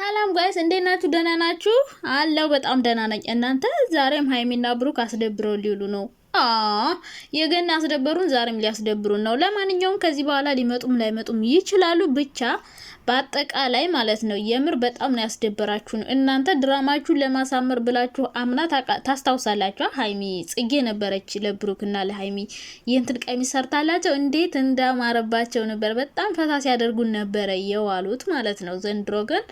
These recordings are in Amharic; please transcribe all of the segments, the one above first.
ሰላም ጋይስ እንዴት ናችሁ? ደህና ናችሁ? አለው በጣም ደህና ነኝ። እናንተ ዛሬም ሃይሚና ብሩክ አስደብረው ሊሉ ነው። የገና አስደበሩን፣ ዛሬም ሊያስደብሩን ነው። ለማንኛውም ከዚህ በኋላ ሊመጡም ላይመጡም ይችላሉ። ብቻ በአጠቃላይ ማለት ነው የምር በጣም ነው ያስደበራችሁ ነው። እናንተ ድራማችሁን ለማሳመር ብላችሁ አምና ታስታውሳላችሁ። ሃይሚ ጽጌ ነበረች ለብሩክና ለሃይሚ የእንትን ቀሚስ ሰርታላቸው እንዴት እንዳማረባቸው ነበር። በጣም ፈታ ሲያደርጉን ነበረ የዋሉት ማለት ነው። ዘንድሮ ግን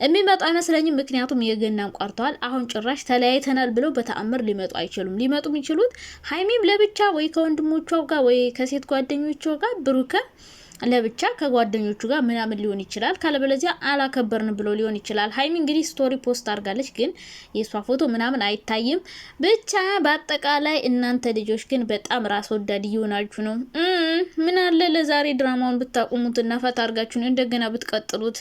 የሚመጡ አይመስለኝም። ምክንያቱም የገናም ቋርተዋል። አሁን ጭራሽ ተለያይተናል ብለው በተአምር ሊመጡ አይችሉም። ሊመጡ የሚችሉት ሃይሚም ለብቻ ወይ ከወንድሞቿ ጋር ወይ ከሴት ጓደኞቿ ጋር፣ ብሩከ ለብቻ ከጓደኞቹ ጋር ምናምን ሊሆን ይችላል። ካለበለዚያ አላከበርን ብሎ ሊሆን ይችላል። ሃይሚ እንግዲህ ስቶሪ ፖስት አድርጋለች፣ ግን የሷ ፎቶ ምናምን አይታይም። ብቻ በአጠቃላይ እናንተ ልጆች ግን በጣም ራስ ወዳድ እየሆናችሁ ነው። ምን አለ ለዛሬ ድራማውን ብታቆሙትና ፈታ አድርጋችሁ እንደገና ብትቀጥሉት።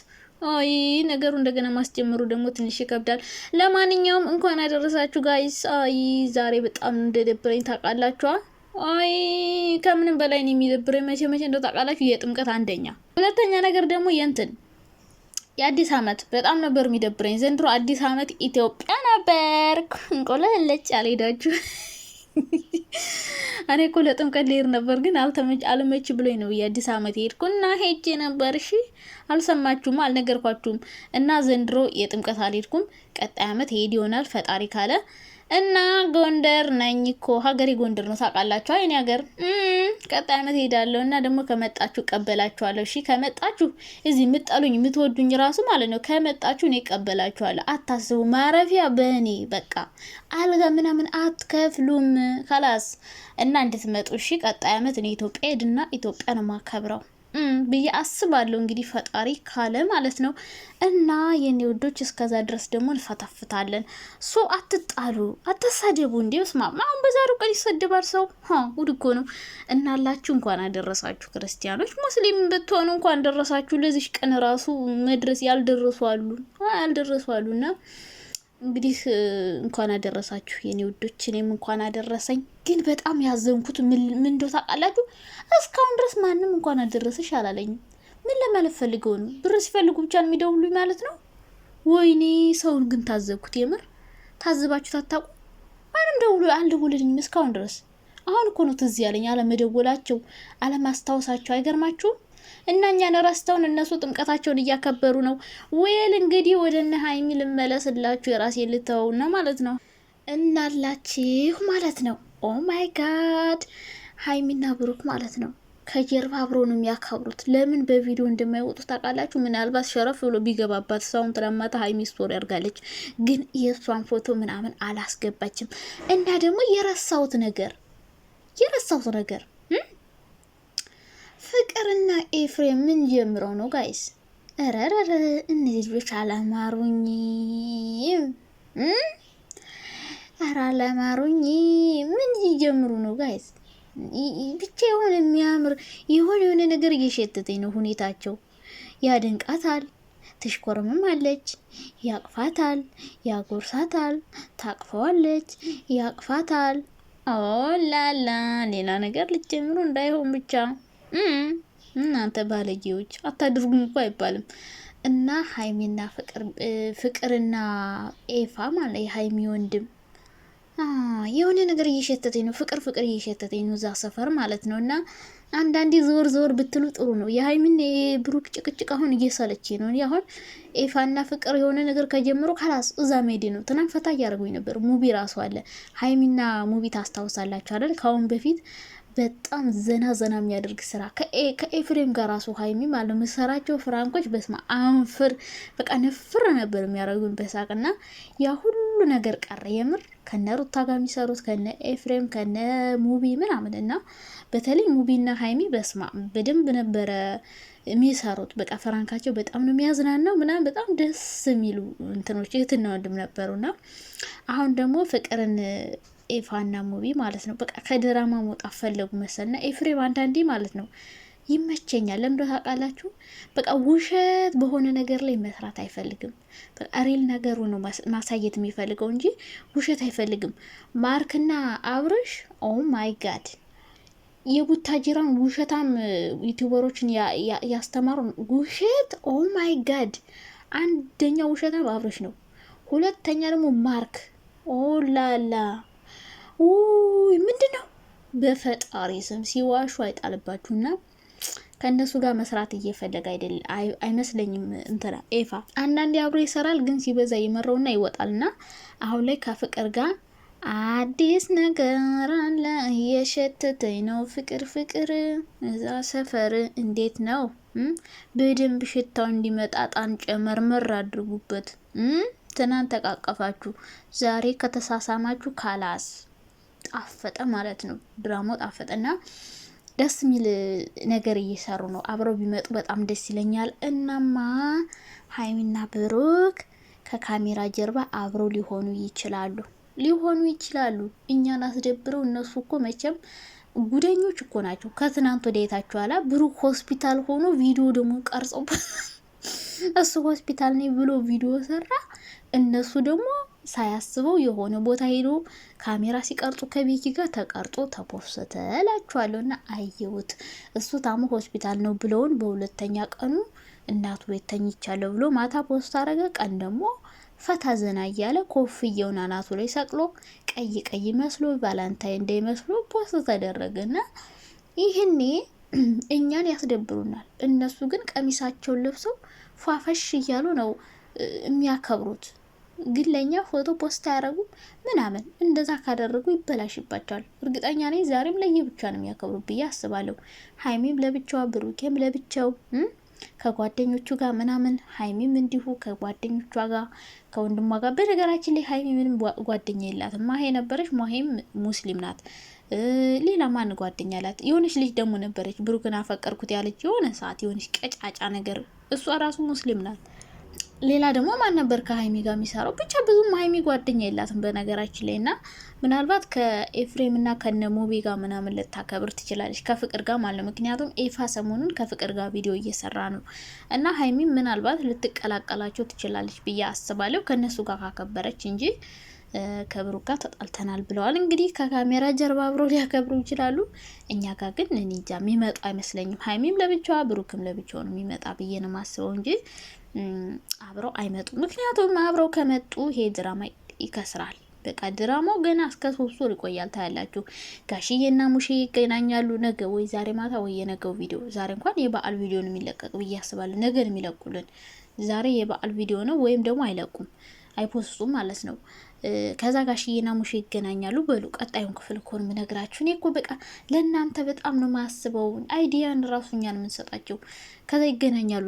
አይ ነገሩ እንደገና ማስጀመሩ ደግሞ ትንሽ ይከብዳል። ለማንኛውም እንኳን አደረሳችሁ ጋይስ። አይ ዛሬ በጣም እንደደበረኝ ታውቃላችሁ። አይ ከምንም በላይ ነው የሚደብረኝ። መቼ እንደው ታውቃላችሁ፣ የጥምቀት አንደኛ፣ ሁለተኛ ነገር ደግሞ የአዲስ አመት በጣም ነበር የሚደብረኝ። ዘንድሮ አዲስ አመት ኢትዮጵያ ነበር። እንቆለለች አልሄዳችሁ እኔ እኮ ለጥምቀት ልሄድ ነበር፣ ግን አልመች ብሎኝ ነው የአዲስ አመት ሄድኩና ሄጄ ነበር። እሺ አልሰማችሁም? አልነገርኳችሁም? እና ዘንድሮ የጥምቀት አልሄድኩም። ቀጣይ አመት ሄድ ይሆናል ፈጣሪ ካለ። እና ጎንደር ነኝ እኮ ሀገሬ ጎንደር ነው ታውቃላችሁ። አይኔ ሀገር ቀጣይ አመት ሄዳለሁ እና ደግሞ ከመጣችሁ ቀበላችኋለሁ። እሺ ከመጣችሁ እዚህ የምትጠሉኝ የምትወዱኝ ራሱ ማለት ነው ከመጣችሁ እኔ ቀበላችኋለሁ። አታስቡ፣ ማረፊያ በእኔ በቃ አልጋ ምናምን አትከፍሉም ካላስ እና እንድትመጡ እሺ። ቀጣይ አመት እኔ ኢትዮጵያ ሄድና ኢትዮጵያ ነው ማከብረው ብዬ አስባለሁ። እንግዲህ ፈጣሪ ካለ ማለት ነው። እና የኔ ወዶች እስከዛ ድረስ ደግሞ እንፈታፍታለን። አትጣሉ፣ አትሳደቡ። እንዴው ስማ አሁን በዛሬው ቀን ይሰደባል ሰው። ጉድ እኮ ነው። እናላችሁ እንኳን አደረሳችሁ ክርስቲያኖች፣ ሙስሊም ብትሆኑ እንኳን ደረሳችሁ። ለዚህ ቀን ራሱ መድረስ ያልደረሱ አሉና እንግዲህ እንኳን አደረሳችሁ የኔ ውዶች። እኔም እንኳን አደረሰኝ። ግን በጣም ያዘንኩት ምን እንደው ታውቃላችሁ? እስካሁን ድረስ ማንም እንኳን አደረሰሽ አላለኝም። ምን ለማለት ፈልገው ነው? ብር ሲፈልጉ ብቻ ነው የሚደውሉኝ ማለት ነው? ወይኔ ሰውን ግን ታዘብኩት። የምር ታዝባችሁ ታጣቁ? ማንም ደውሎ አልደወለልኝም እስካሁን ድረስ። አሁን እኮ ነው ትዝ ያለኝ አለመደወላቸው፣ አለማስታወሳቸው። አይገርማችሁም? እና እኛን ረስተውን እነሱ ጥምቀታቸውን እያከበሩ ነው። ወይል እንግዲህ ወደነ ሃይሚ ልመለስላችሁ፣ የራሴ ልተውና ማለት ነው እናላችሁ ማለት ነው። ኦ ማይ ጋድ ሃይሚና ብሩክ ማለት ነው ከጀርባ አብረው ነው የሚያከብሩት። ለምን በቪዲዮ እንደማይወጡ ታውቃላችሁ? ምናልባት ሸረፍ ብሎ ቢገባባት ሳውን ትላማታ ሃይሚ ስቶሪ አድርጋለች፣ ግን የሷን ፎቶ ምናምን አላስገባችም። እና ደግሞ የረሳሁት ነገር ፍቅርና ኤፍሬም ምን ጀምረው ነው ጋይስ? ረረረ እነዚህ ልጆች አላማሩኝም። አላማሩኝ ምን ይጀምሩ ነው ጋይስ? ብቻ የሆነ የሚያምር የሆነ ነገር እየሸተተኝ ነው ሁኔታቸው። ያደንቃታል፣ ትሽኮርምማለች፣ ያቅፋታል፣ ያጎርሳታል፣ ታቅፈዋለች፣ ያቅፋታል። ኦላላ ሌላ ነገር ልጀምሩ እንዳይሆን ብቻ እናንተ ባለጌዎች አታድርጉም እኮ አይባልም። እና ሃይሚና ፍቅርና ኤፋ ማለት የሃይሚ ወንድም የሆነ ነገር እየሸተተኝ ነው። ፍቅር እየሸተተኝ ነው እዛ ሰፈር ማለት ነው። እና አንዳንዴ ዞር ብትሉ ጥሩ ነው። የሃይሚና የብሩክ ጭቅጭቅ አሁን እየሰለቼ ነው። አሁን ኤፋና ፍቅር የሆነ ነገር ከጀምሮ ካላስ እዛ ሜዲ ነው። ትናንት ፈታ እያደረጉኝ ነበር። ሙቢ ራሱ አለ። ሃይሚና ሙቢ ታስታውሳላችሁ አይደል? ካሁን በፊት በጣም ዘና የሚያደርግ ስራ ከኤፍሬም ጋር ራሱ ሃይሚ ማለት መሰራቸው ፍራንኮች በስማ አንፍር በቃ ነፍር ነበር የሚያደርጉን በሳቅና ያ ሁሉ ነገር ቀረ። የምር ከነ ሩታ ጋር የሚሰሩት ከነ ኤፍሬም ከነ ሙቢ ምናምን እና በተለይ ሙቢና ሃይሚ በስማ በደንብ ነበረ የሚሰሩት። በቃ ፍራንካቸው በጣም ነው የሚያዝናናው ምናምን በጣም ደስ የሚሉ እንትኖች እህትና ወንድም ነበሩና አሁን ደግሞ ፍቅርን ኤፋና ሙቢ ማለት ነው በቃ ከድራማ መውጣት ፈለጉ መሰልና ኤፍሬም አንዳንዴ ማለት ነው ይመቸኛል። ለምዶ ታውቃላችሁ? በቃ ውሸት በሆነ ነገር ላይ መስራት አይፈልግም። በቃ ሪል ነገሩ ነው ማሳየት የሚፈልገው እንጂ ውሸት አይፈልግም። ማርክና አብርሽ ኦ ማይ ጋድ የቡታጅራን ውሸታም ዩቲዩበሮችን ያስተማሩ ውሸት ኦ ማይ ጋድ አንደኛው ውሸታም አብርሽ ነው። ሁለተኛ ደግሞ ማርክ ኦላላ ምንድነው? በፈጣሪ ስም ሲዋሹ አይጣልባችሁና ከእነሱ ጋር መስራት እየፈለገ አይመስለኝም። እንትና ኤፋ አንዳንዴ አብሮ ይሰራል፣ ግን ሲበዛ ይመረውና ይወጣልና አሁን ላይ ከፍቅር ጋር አዲስ ነገር አለ እየሸተተኝ ነው። ፍቅር እዛ ሰፈር እንዴት ነው? በደንብ ሽታው እንዲመጣ ጣን ጨመርመር አድርጉበት። ትናንት ተቃቀፋችሁ፣ ዛሬ ከተሳሳማችሁ ካላስ ጣፈጠ ማለት ነው። ድራማው ጣፈጠና ደስ የሚል ነገር እየሰሩ ነው። አብረው ቢመጡ በጣም ደስ ይለኛል። እናማ ሀይሚና ብሩክ ከካሜራ ጀርባ አብረው ሊሆኑ ይችላሉ። እኛን አስደብረው። እነሱ እኮ መቼም ጉደኞች እኮ ናቸው። ከትናንት ወደ የታችኋላ ብሩክ ሆስፒታል ሆኖ ቪዲዮ ደግሞ ቀርጸው እሱ ሆስፒታል ነኝ ብሎ ቪዲዮ ሰራ። እነሱ ደግሞ ሳያስበው የሆነ ቦታ ሄዶ ካሜራ ሲቀርጹ ከቤኪ ጋር ተቀርጾ ተፖስተ እላችኋለሁና አየሁት። እሱ ታሞ ሆስፒታል ነው ብለውን በሁለተኛ ቀኑ እናቱ ቤት ተኝቻለሁ ብሎ ማታ ፖስት አረገ። ቀን ደግሞ ፈታ ዘና እያለ ኮፍያውን አናቱ ላይ ሰቅሎ ቀይ መስሎ ቫላንታይን ዴይ መስሎ ፖስት ተደረገና ይህኔ እኛን ያስደብሩናል። እነሱ ግን ቀሚሳቸውን ለብሰው ፏፈሽ እያሉ ነው የሚያከብሩት። ግን ለኛ ፎቶ ፖስት ያደረጉ ምናምን እንደዛ ካደረጉ ይበላሽባቸዋል። እርግጠኛ ነኝ ዛሬም ለየብቻ ነው የሚያከብሩ ብዬ አስባለሁ። ሀይሚም ለብቻዋ፣ ብሩኬም ለብቻው ከጓደኞቹ ጋር ምናምን፣ ሀይሚም እንዲሁ ከጓደኞቿ ጋር ከወንድሟ ጋር። በነገራችን ላይ ሀይሚ ምንም ጓደኛ የላትም። ማሄ ነበረች። ማሄም ሙስሊም ናት። ሌላ ማን ጓደኛ አላት? የሆነች ልጅ ደግሞ ነበረች ብሩክን አፈቀርኩት ያለች የሆነ ሰዓት የሆነች ቀጫጫ ነገር፣ እሷ ራሱ ሙስሊም ናት። ሌላ ደግሞ ማን ነበር ከሀይሚ ጋር የሚሰራው? ብቻ ብዙም ሀይሚ ጓደኛ የላትም በነገራችን ላይ። እና ምናልባት ከኤፍሬም እና ከነ ሙቤ ጋር ምናምን ልታከብር ትችላለች፣ ከፍቅር ጋር ማለት ነው። ምክንያቱም ኤፋ ሰሞኑን ከፍቅር ጋር ቪዲዮ እየሰራ ነው እና ሀይሚ ምናልባት ልትቀላቀላቸው ትችላለች ብዬ አስባለሁ፣ ከእነሱ ጋር ካከበረች እንጂ ከብሩክ ጋር ተጣልተናል ብለዋል። እንግዲህ ከካሜራ ጀርባ አብረው ሊያከብሩ ይችላሉ። እኛ ጋር ግን እኔ እንጃ የሚመጡ አይመስለኝም። ሀይሚም ለብቻዋ ብሩክም ለብቻው ነው የሚመጣ ብዬ ነው የማስበው እንጂ አብረው አይመጡም። ምክንያቱም አብረው ከመጡ ይሄ ድራማ ይከስራል። በቃ ድራማው ገና እስከ 3 ወር ይቆያል። ታያላችሁ። ጋሽዬና ሙሼ ይገናኛሉ ነገ ወይ ዛሬ ማታ ወይ የነገው ቪዲዮ። ዛሬ እንኳን የበዓል ቪዲዮ ነው የሚለቀቅ ብዬ አስባለሁ። ነገ ነው የሚለቁልን። ዛሬ የበዓል ቪዲዮ ነው፣ ወይም ደግሞ አይለቁም፣ አይፖስቱም ማለት ነው። ከዛ ጋሽዬና ሙሼ ይገናኛሉ። በሉ ቀጣዩን ክፍል እኮ ነው የምነግራችሁ። እኔ እኮ በቃ ለእናንተ በጣም ነው ማስበው። አይዲያን ራሱ እኛን የምንሰጣቸው። ከዛ ይገናኛሉ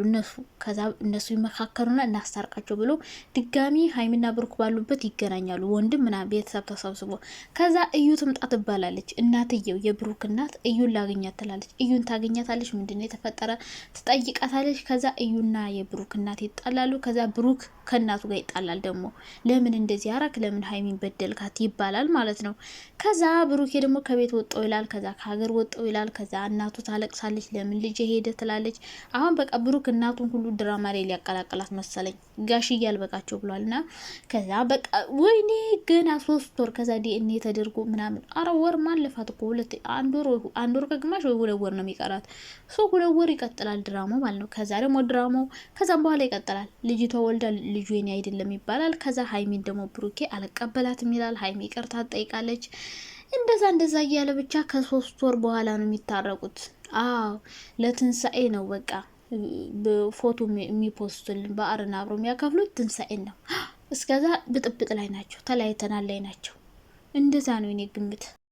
ከዛ እነሱ ይመካከሩና እናስታርቃቸው ብሎ ድጋሚ ሀይሚና ብሩክ ባሉበት ይገናኛሉ። ወንድም ምናምን ቤተሰብ ተሰብስቦ ከዛ እዩ ትምጣ ትባላለች። እናትየው የብሩክ እናት እዩን ላገኛት ትላለች። እዩን ታገኛታለች። ምንድነው የተፈጠረ ትጠይቃታለች። ከዛ እዩና የብሩክ እናት ይጣላሉ። ከዛ ብሩክ ከእናቱ ጋር ይጣላል። ደግሞ ለምን እንደዚህ አረክ፣ ለምን ሀይሚን በደልካት ይባላል ማለት ነው። ከዛ ብሩኬ ደግሞ ከቤት ወጣው ይላል። ከዛ ከሀገር ወጣው ይላል። ከዛ እናቱ ታለቅሳለች። ለምን ልጅ ሄደ ትላለች። አሁን በቃ ብሩክ እናቱን ሁሉ ድራማ ላይ ሊያቀላቅላት መሰለኝ። ጋሽዬ ያልበቃቸው ብሏልና ከዛ በቃ ወይኔ ገና 3 ወር ከዛ ዲኤንኤ ተደርጎ ምናምን። አረ ወር ማለፋት እኮ አንድ ወር ከግማሽ ወይ 2 ወር ነው የሚቀራት። 2 ወር ይቀጥላል ድራማው ማለት ነው። ከዛ ደግሞ ድራማው ከዛም በኋላ ይቀጥላል። ልጅቷ ወልዳ ልጁ የኔ አይደለም ይባላል። ከዛ ሀይሚን ደግሞ ብሩኬ አልቀበላትም ይላል። ሀይሚ ይቅርታ ትጠይቃለች። እንደዛ እያለ ብቻ ከ3 ወር በኋላ ነው የሚታረቁት። አዎ ለትንሳኤ ነው በቃ በፎቶ የሚፖስቱልን በአረና አብረው የሚያከፍሉት ትንሳኤ ነው። እስከዛ ብጥብጥ ላይ ናቸው፣ ተለያይተናል ላይ ናቸው። እንደዛ ነው የኔ ግምት።